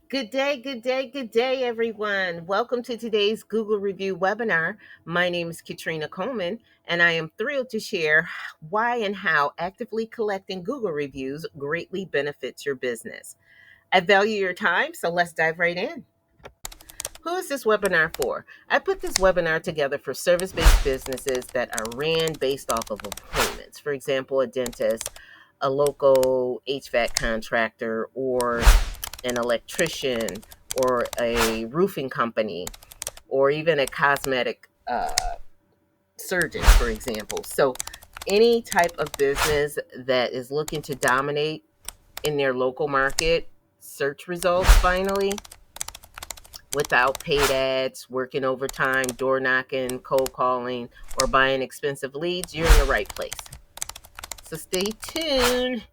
Good day, good day, good day, everyone. Welcome to today's Google Review webinar. My name is Katrina Coleman, and I am thrilled to share why and how actively collecting Google reviews greatly benefits your business. I value your time, so let's dive right in. Who is this webinar for? I put this webinar together for service based businesses that are ran based off of appointments. For example, a dentist, a local HVAC contractor, or an electrician, or a roofing company, or even a cosmetic surgeon, for example. So, any type of business that is looking to dominate in their local market search results finally without paid ads, working overtime, door knocking, cold calling, or buying expensive leads, you're in the right place. So stay tuned.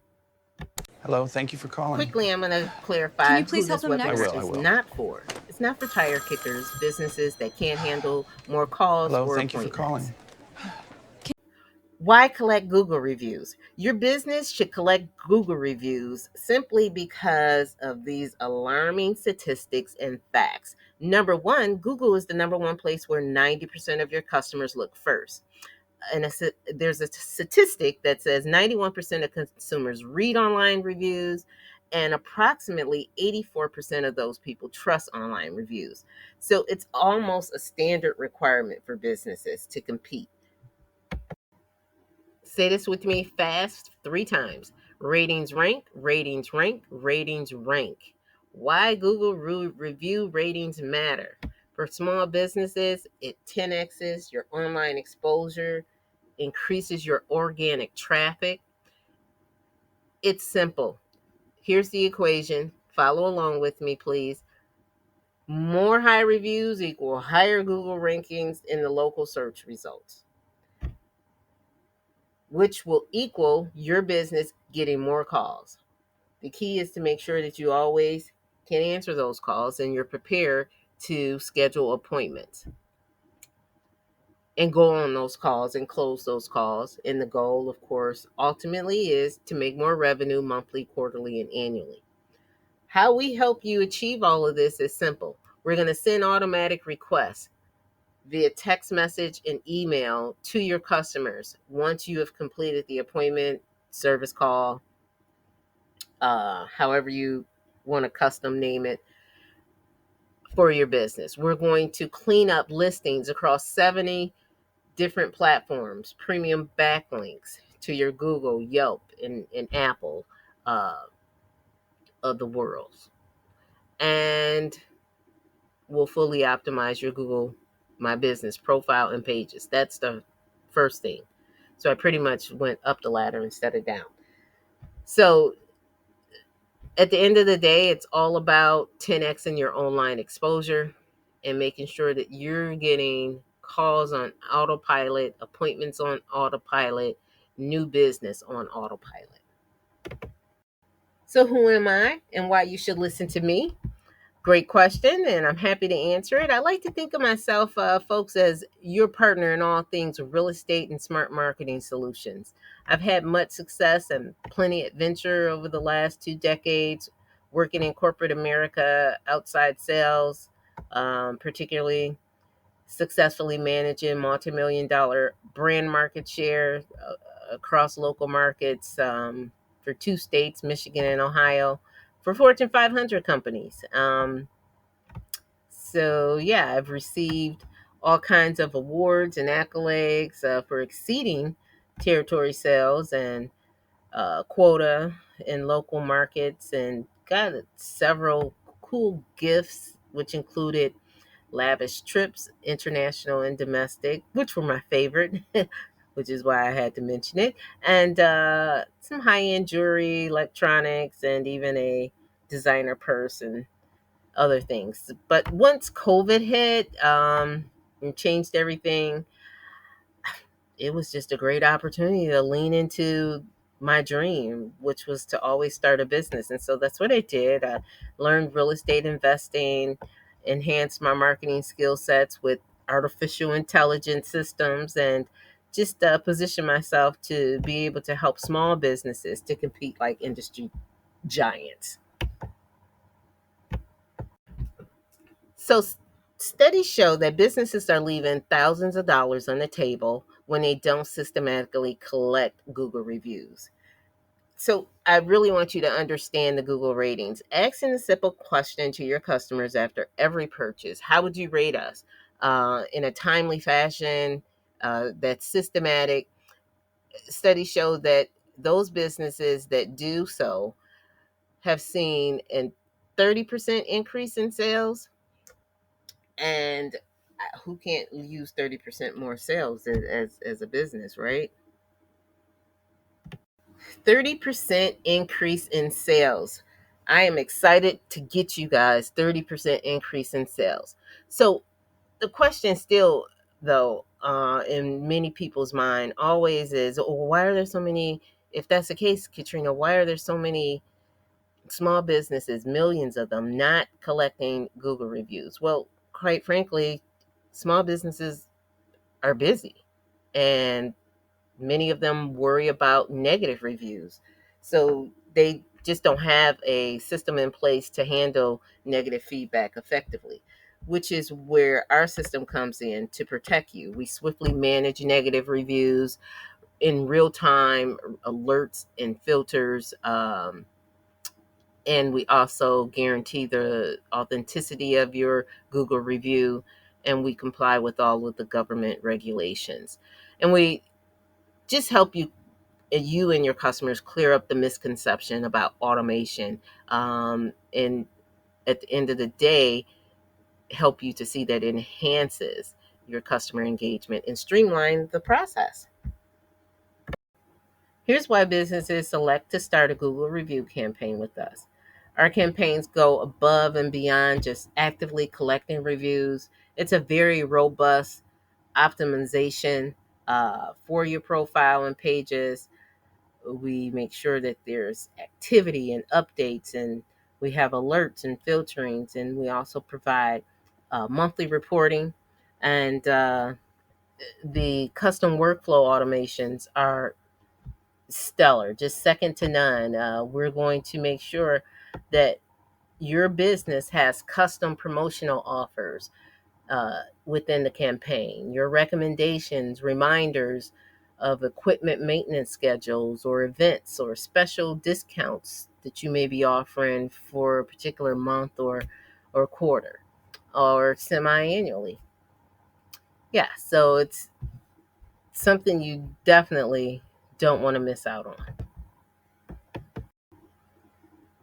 Hello, thank you for calling. Quickly, I'm going to Can clarify you who please help this him next? webinar I is will. not for. It's not for tire kickers, businesses that can't handle more calls Hello, or thank you for appointments. calling. Why collect Google reviews? Your business should collect Google reviews simply because of these alarming statistics and facts. Number one, Google is the number one place where 90% of your customers look first. And there's a statistic that says 91% of consumers read online reviews, and approximately 84% of those people trust online reviews. So it's almost a standard requirement for businesses to compete. Say this with me fast 3 times. Ratings rank, ratings rank, ratings rank. Why Google review ratings matter. For small businesses, it 10x's your online exposure, increases your organic traffic. It's simple. Here's the equation. Follow along with me, please. More high reviews equal higher Google rankings in the local search results, which will equal your business getting more calls. The key is to make sure that you always can answer those calls and you're prepared to schedule appointments and go on those calls and close those calls. And the goal, of course, ultimately is to make more revenue monthly, quarterly, and annually. How we help you achieve all of this is simple. We're going to send automatic requests via text message and email to your customers once you have completed the appointment, service call, however you want to custom name it for your business. We're going to clean up listings across 70 different platforms, premium backlinks to your Google, Yelp, and Apple uh, of the world. And we'll fully optimize your Google My Business profile and pages. That's the first thing. So I pretty much went up the ladder instead of down. So at the end of the day, it's all about 10x in your online exposure and making sure that you're getting calls on autopilot, appointments on autopilot, new business on autopilot. So, who am I and why you should listen to me? Great question, and I'm happy to answer it. I like to think of myself, folks, as your partner in all things real estate and smart marketing solutions. I've had much success and plenty of adventure over the last 2 decades working in corporate America, outside sales, particularly successfully managing multi-million dollar brand market share across local markets for 2 states, Michigan and Ohio, for Fortune 500 companies. So, yeah, I've received all kinds of awards and accolades for exceeding territory sales and quota in local markets, and got several cool gifts, which included lavish trips, international and domestic, which were my favorite, which is why I had to mention it, and some high end jewelry, electronics, and even a designer purse and other things. But once COVID hit and changed everything, it was just a great opportunity to lean into my dream, which was to always start a business. And so that's what I did. I learned real estate investing, enhanced my marketing skill sets with artificial intelligence systems, and just position myself to be able to help small businesses to compete like industry giants. So, studies show that businesses are leaving thousands of dollars on the table when they don't systematically collect Google reviews. So, I really want you to understand the Google ratings. Asking a simple question to your customers after every purchase: how would you rate us? In a timely fashion that's systematic. Studies show that those businesses that do so have seen a 30% increase in sales. And who can't use 30% more sales as a business, right? 30% increase in sales. I am excited to get you guys 30% increase in sales. So the question still, though, in many people's mind always is, oh, why are there so many? If that's the case, Katrina, why are there so many small businesses, millions of them, not collecting Google reviews? Well, quite frankly, small businesses are busy, and many of them worry about negative reviews. So they just don't have a system in place to handle negative feedback effectively, which is where our system comes in to protect you. We swiftly manage negative reviews in real time, alerts and filters. And we also guarantee the authenticity of your Google review, and we comply with all of the government regulations. And we just help you and your customers clear up the misconception about automation, and at the end of the day, help you to see that it enhances your customer engagement and streamline the process. Here's why businesses select to start a Google review campaign with us. Our campaigns go above and beyond just actively collecting reviews. It's a very robust optimization for your profile and pages. We make sure that there's activity and updates, and we have alerts and filterings, and we also provide monthly reporting. And the custom workflow automations are stellar, just second to none. We're going to make sure that your business has custom promotional offers within the campaign, your recommendations, reminders of equipment maintenance schedules or events or special discounts that you may be offering for a particular month or quarter or semi-annually. Yeah, so it's something you definitely don't want to miss out on.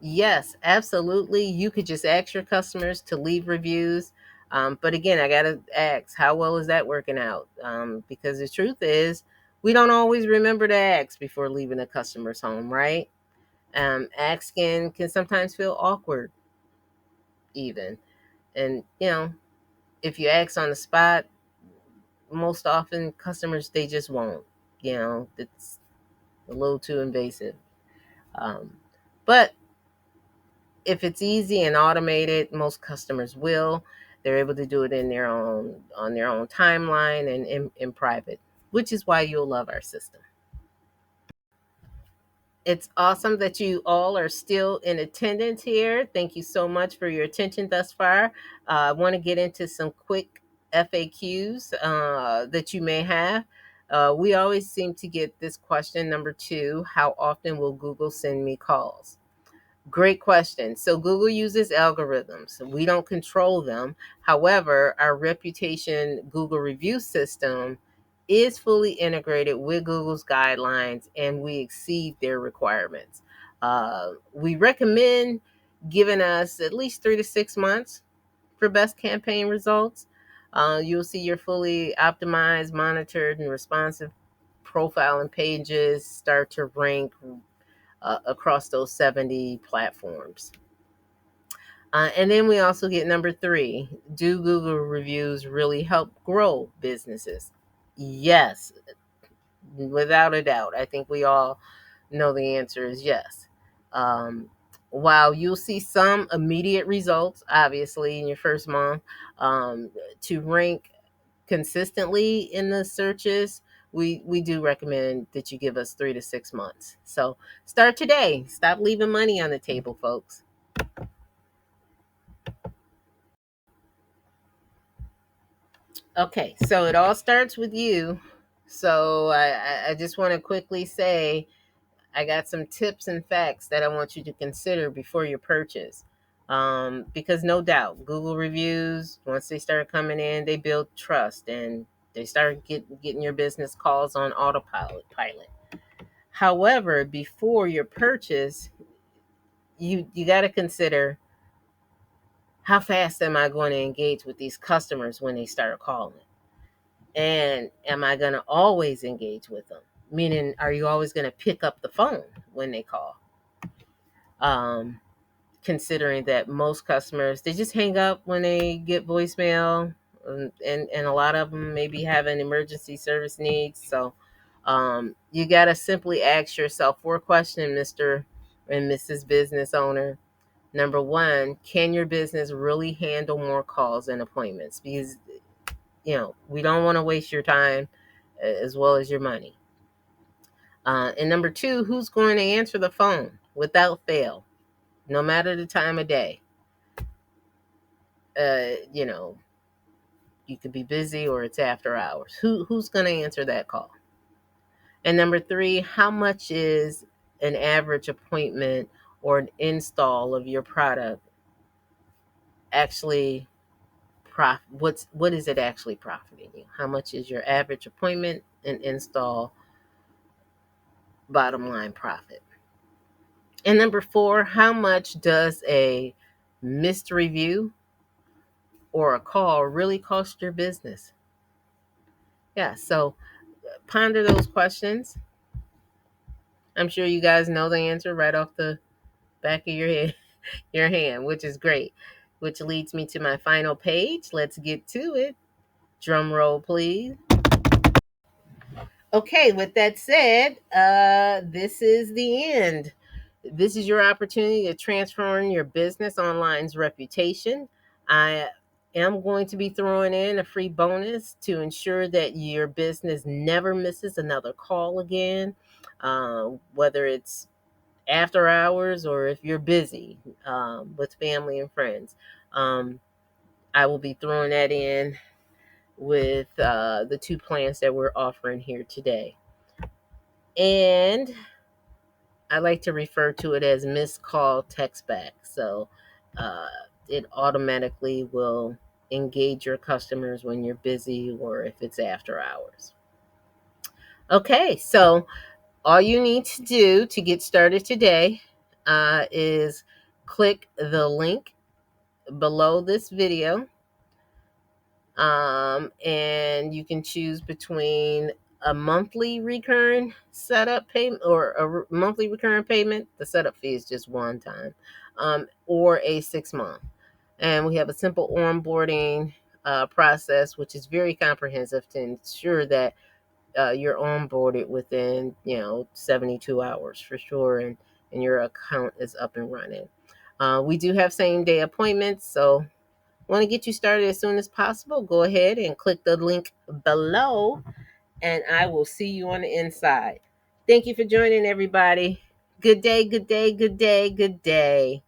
Yes, absolutely. You could just ask your customers to leave reviews. But again, I got to ask, how well is that working out? Because the truth is, we don't always remember to ask before leaving a customer's home, right? Asking can sometimes feel awkward, even. And, if you ask on the spot, most often customers, they just won't. It's a little too invasive. Um, but if it's easy and automated, most customers will. They're able to do it in their own on their own timeline and in private, which is why you'll love our system. It's awesome that you all are still in attendance here. Thank you so much for your attention thus far. I want to get into some quick FAQs that you may have. We always seem to get this question, number 2: how often will Google send me calls? Great question. So Google uses algorithms. We don't control them. However, our reputation Google review system is fully integrated with Google's guidelines, and we exceed their requirements. We recommend giving us at least 3 to 6 months for best campaign results. You'll see your fully optimized, monitored, and responsive profile and pages start to rank across those 70 platforms. And then we also get number 3: do Google reviews really help grow businesses? Yes, without a doubt. I think we all know the answer is yes. Um, while you'll see some immediate results, obviously, in your first month, to rank consistently in the searches, we do recommend that you give us 3 to 6 months. So start today. Stop leaving money on the table, folks. Okay, so it all starts with you. So I just want to quickly say I got some tips and facts that I want you to consider before your purchase. Because no doubt, Google reviews, once they start coming in, they build trust and they start getting your business calls on autopilot. However, before your purchase, you got to consider how fast am I going to engage with these customers when they start calling? And am I going to always engage with them? Meaning, are you always going to pick up the phone when they call? Um, Considering that most customers they just hang up when they get voicemail, and a lot of them maybe have an emergency service needs. So you got to simply ask yourself four questions, Mr. and Mrs. Business Owner. Number one, can your business really handle more calls and appointments? Because we don't want to waste your time as well as your money. And number two, who's going to answer the phone without fail, no matter the time of day? uh, you know, you could be busy or it's after hours. Who's going to answer that call? And number three, how much is an average appointment or an install of your product actually what is it actually profiting you? How much is your average appointment and install bottom line profit? And number four, how much does a missed review or a call really cost your business? Yeah, so ponder those questions. I'm sure you guys know the answer right off the back of your head, your hand, which is great. Which leads me to my final page. Let's get to it. Drum roll, please. Okay, with that said, this is the end. This is your opportunity to transform your business online's reputation. I am going to be throwing in a free bonus to ensure that your business never misses another call again, whether it's after hours or if you're busy with family and friends. Um, I will be throwing that in with the two plans that we're offering here today. And I like to refer to it as missed call text back. So uh, it automatically will engage your customers when you're busy or if it's after hours. Okay, so all you need to do to get started today is click the link below this video, and you can choose between a monthly recurring setup payment or monthly recurring payment. The setup fee is just one time, or a 6 month. And we have a simple onboarding process, which is very comprehensive to ensure that you're onboarded within 72 hours for sure, and your account is up and running. We do have same day appointments, so want to get you started as soon as possible. Go ahead and click the link below, and I will see you on the inside. Thank you for joining, everybody. Good day, good day, good day, good day.